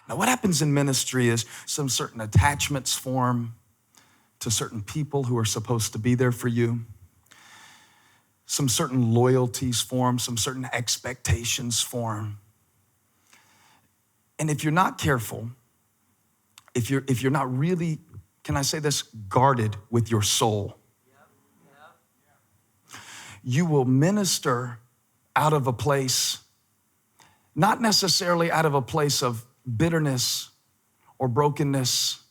Now, what happens in ministry is some certain attachments form to certain people who are supposed to be there for you. Some certain loyalties form, some certain expectations form. And if you're not careful, if you're not really, can I say this, guarded with your soul, you will minister out of a place, not necessarily out of a place of bitterness or brokenness,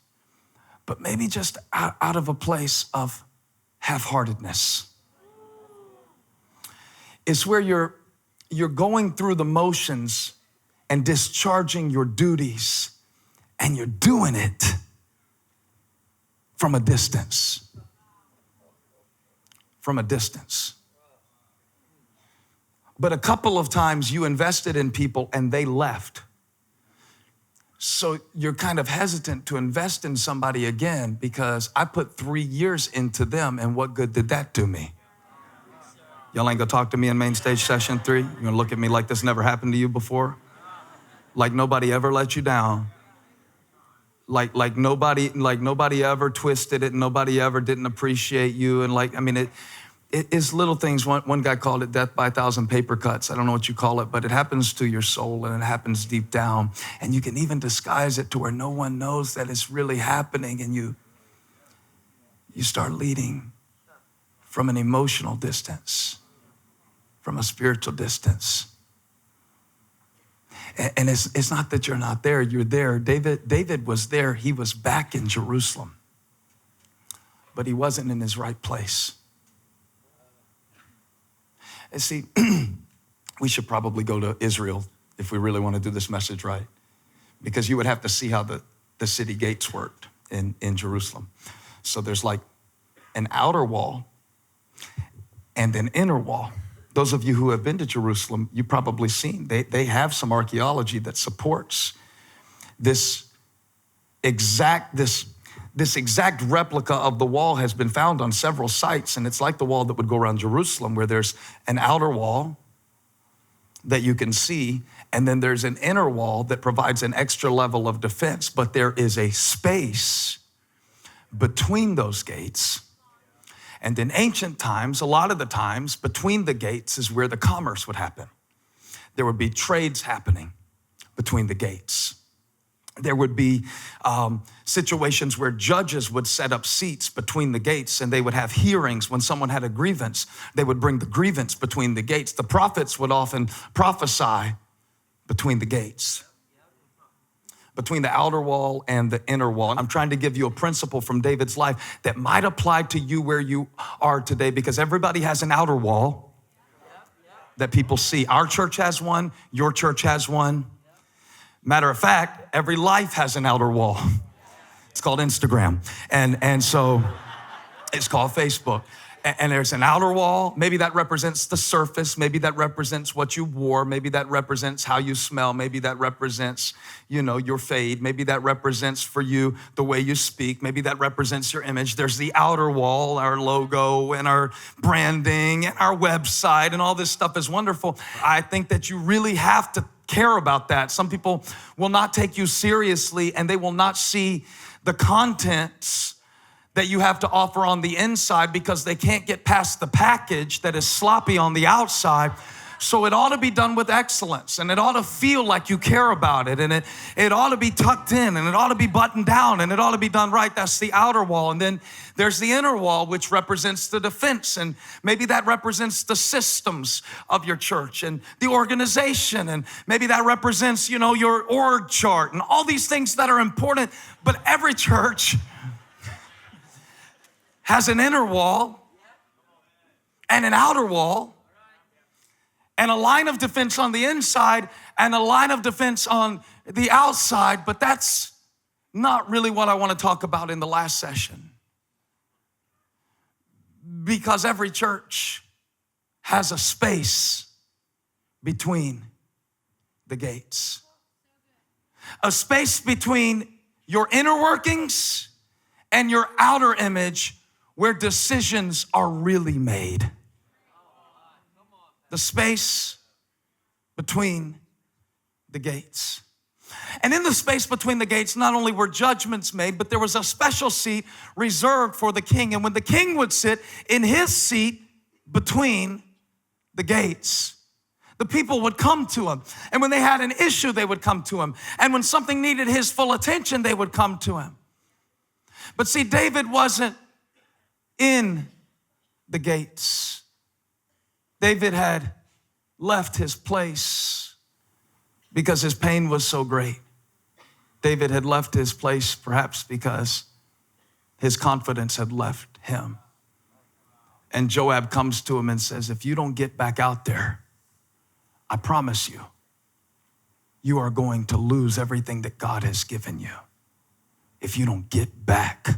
but maybe just out of a place of half-heartedness. It's where you're going through the motions and discharging your duties, and you're doing it from a distance. From a distance. But a couple of times you invested in people and they left. So you're kind of hesitant to invest in somebody again because I put 3 years into them, and what good did that do me? Y'all ain't gonna talk to me in main stage session 3? You're gonna look at me like this never happened to you before? Like nobody ever let you down. Like nobody ever twisted it, nobody ever didn't appreciate you. And it's little things. One guy called it death by 1,000 paper cuts. I don't know what you call it, but it happens to your soul and it happens deep down. And you can even disguise it to where no one knows that it's really happening. And you start leading from an emotional distance, from a spiritual distance. And it's not that you're not there, you're there. David was there, he was back in Jerusalem, but he wasn't in his right place. And see, we should probably go to Israel if we really want to do this message right, because you would have to see how the city gates worked in Jerusalem. So there's like an outer wall and an inner wall. Those of you who have been to Jerusalem, you've probably seen, they have some archaeology that supports this exact replica of the wall has been found on several sites, and it's like the wall that would go around Jerusalem, where there's an outer wall that you can see, and then there's an inner wall that provides an extra level of defense, but there is a space between those gates. And in ancient times, a lot of the times, between the gates is where the commerce would happen. There would be trades happening between the gates. There would be situations where judges would set up seats between the gates, and they would have hearings when someone had a grievance. They would bring the grievance between the gates. The prophets would often prophesy between the gates, between the outer wall and the inner wall. I'm trying to give you a principle from David's life that might apply to you where you are today, because everybody has an outer wall that people see. Our church has one, your church has one. Matter of fact, every life has an outer wall. It's called Instagram. And so it's called Facebook. And there's an outer wall. Maybe that represents the surface. Maybe that represents what you wore. Maybe that represents how you smell. Maybe that represents, your fade. Maybe that represents for you the way you speak. Maybe that represents your image. There's the outer wall, our logo and our branding and our website, and all this stuff is wonderful. I think that you really have to care about that. Some people will not take you seriously, and they will not see the contents that you have to offer on the inside, because they can't get past the package that is sloppy on the outside. So it ought to be done with excellence, and it ought to feel like you care about it, and it ought to be tucked in, and it ought to be buttoned down, and it ought to be done right. That's the outer wall. And then there's the inner wall, which represents the defense, and maybe that represents the systems of your church and the organization, and maybe that represents, your org chart and all these things that are important. But every church has an inner wall and an outer wall, and a line of defense on the inside and a line of defense on the outside. But that's not really what I want to talk about in the last session, because every church has a space between the gates, a space between your inner workings and your outer image, where decisions are really made. The space between the gates. And in the space between the gates, not only were judgments made, but there was a special seat reserved for the king. And when the king would sit in his seat between the gates, the people would come to him. And when they had an issue, they would come to him. And when something needed his full attention, they would come to him. But see, David wasn't in the gates. David had left his place because his pain was so great. David had left his place perhaps because his confidence had left him. And Joab comes to him and says, if you don't get back out there, I promise you, you are going to lose everything that God has given you if you don't get back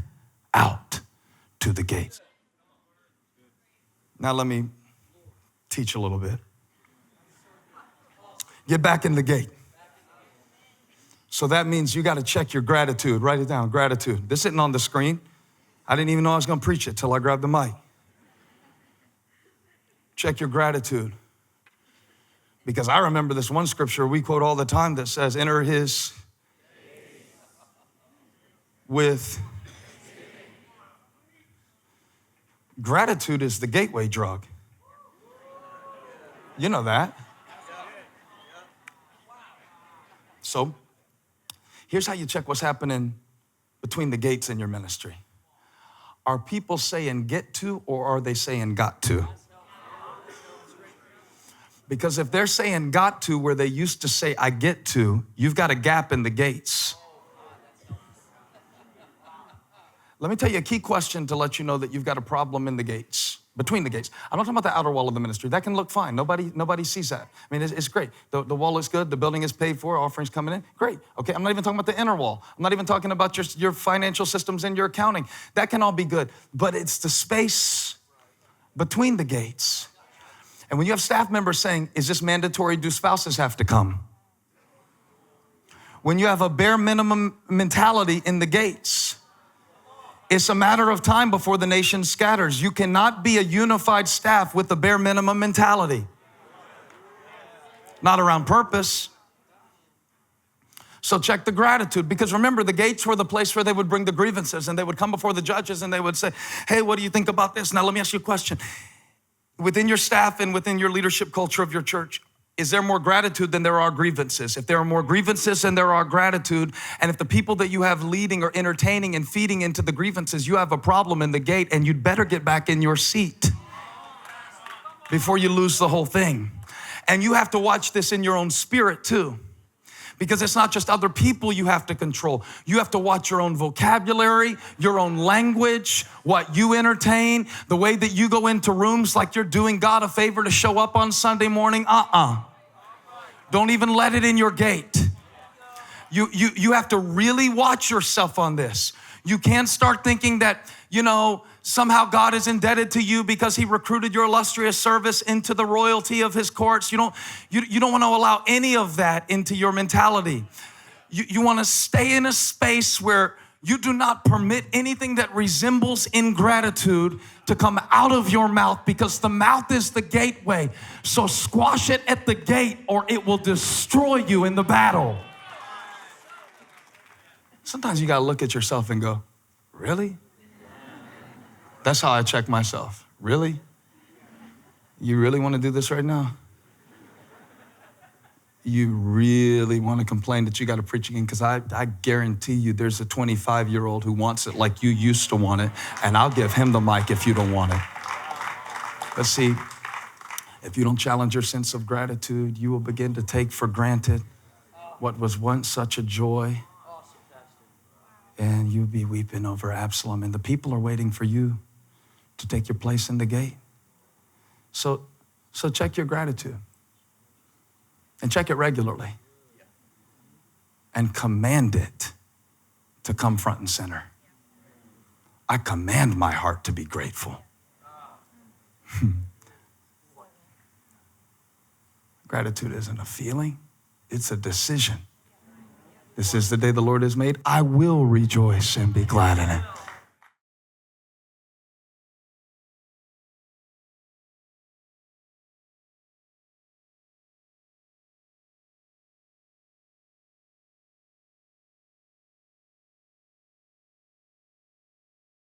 out to the gates. Now let me teach a little bit. Get back in the gate. So that means you got to check your gratitude. Write it down, gratitude. This isn't on the screen. I didn't even know I was going to preach it till I grabbed the mic. Check your gratitude. Because I remember this one scripture we quote all the time that says, enter his with. Gratitude is the gateway drug. You know that. So here's how you check what's happening between the gates in your ministry. Are people saying get to, or are they saying got to? Because if they're saying got to where they used to say I get to, you've got a gap in the gates. Let me tell you a key question to let you know that you've got a problem in the gates, between the gates. I'm not talking about the outer wall of the ministry. That can look fine. Nobody sees that. I mean, it's great. The wall looks good. The building is paid for. Offerings coming in. Great. Okay, I'm not even talking about the inner wall. I'm not even talking about your financial systems and your accounting. That can all be good. But it's the space between the gates. And when you have staff members saying, is this mandatory? Do spouses have to come? When you have a bare minimum mentality in the gates, it's a matter of time before the nation scatters. You cannot be a unified staff with a bare minimum mentality. Not around purpose. So check the gratitude, because remember, the gates were the place where they would bring the grievances, and they would come before the judges and they would say, hey, what do you think about this? Now let me ask you a question. Within your staff and within your leadership culture of your church, is there more gratitude than there are grievances? If there are more grievances than there are gratitude, and if the people that you have leading are entertaining and feeding into the grievances, you have a problem in the gate, and you'd better get back in your seat before you lose the whole thing. And you have to watch this in your own spirit too, because it's not just other people you have to control. You have to watch your own vocabulary, your own language, what you entertain, the way that you go into rooms like you're doing God a favor to show up on Sunday morning. Don't even let it in your gate. You have to really watch yourself on this. You can't start thinking that, somehow God is indebted to you because he recruited your illustrious service into the royalty of his courts. You don't want to allow any of that into your mentality. You want to stay in a space where you do not permit anything that resembles ingratitude to come out of your mouth, because the mouth is the gateway. So squash it at the gate or it will destroy you in the battle. Sometimes you got to look at yourself and go, really? That's how I check myself. Really? You really want to do this right now? You really want to complain that you got to preach again? Because I guarantee you there's a 25-year-old who wants it like you used to want it, and I'll give him the mic if you don't want it. But see, if you don't challenge your sense of gratitude, you will begin to take for granted what was once such a joy, and you'll be weeping over Absalom, and the people are waiting for you to take your place in the gate. So check your gratitude. And check it regularly. And command it to come front and center. I command my heart to be grateful. Gratitude isn't a feeling, it's a decision. This is the day the Lord has made. I will rejoice and be glad in it.